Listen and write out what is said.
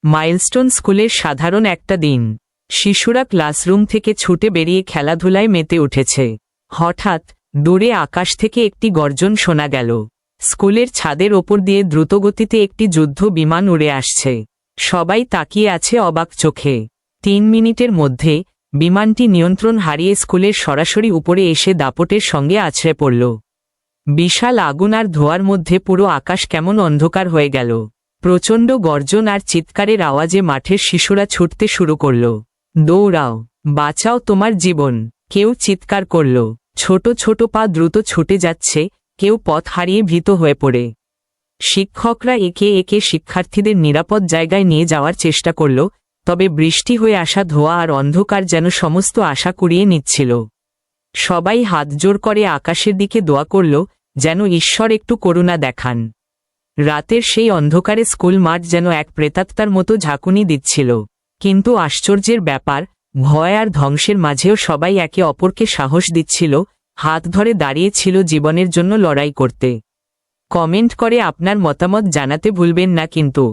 Milestone স্কুলের সাধারণ একটা দিন। শিশুরা ক্লাসরুম থেকে ছুটে বেরিয়ে খেলাধুলায় মেতে উঠেছে। হঠাৎ দূরে আকাশ থেকে একটি গর্জন শোনা গেল। স্কুলের ছাদের ওপর দিয়ে দ্রুতগতিতে একটি যুদ্ধ বিমান উড়ে আসছে। সবাই তাকিয়ে আছে অবাক চোখে। 3 মিনিটের মধ্যে বিমানটি নিয়ন্ত্রণ হারিয়ে স্কুলের সরাসরি উপরে এসে দাপটের সঙ্গে আছড়ে পড়ল। বিশাল আগুন আর ধোঁয়ার মধ্যে পুরো আকাশ কেমন অন্ধকার হয়ে গেল। প্রচণ্ড গর্জন আর চিৎকারের আওয়াজে মাঠের শিশুরা ছুটতে শুরু করল। দৌড়াও, বাঁচাও তোমার জীবন, কেউ চিৎকার করল। ছোট ছোট পা দ্রুত ছুটে যাচ্ছে, কেউ পথ হারিয়ে ভীত হয়ে পড়ে। শিক্ষকরা একে একে শিক্ষার্থীদের নিরাপদ জায়গায় নিয়ে যাওয়ার চেষ্টা করল, তবে বৃষ্টি হয়ে আসা ধোঁয়া আর অন্ধকার যেন সমস্ত আশা কুড়িয়ে নিচ্ছিল। সবাই হাতজোড় করে আকাশের দিকে দোয়া করল, যেন ঈশ্বর একটু করুণা দেখান। রাতের সেই অন্ধকারে স্কুল মাঠ যেন এক প্রেতাত্মার মতো ঝাঁকুনি দিচ্ছিল। কিন্তু আশ্চর্যের ব্যাপার, ভয় আর ধ্বংসের মাঝেও সবাই একে অপরকে সাহস দিচ্ছিল, হাত ধরে দাঁড়িয়েছিল জীবনের জন্য লড়াই করতে। কমেন্ট করে আপনার মতামত জানাতে ভুলবেন না কিন্তু।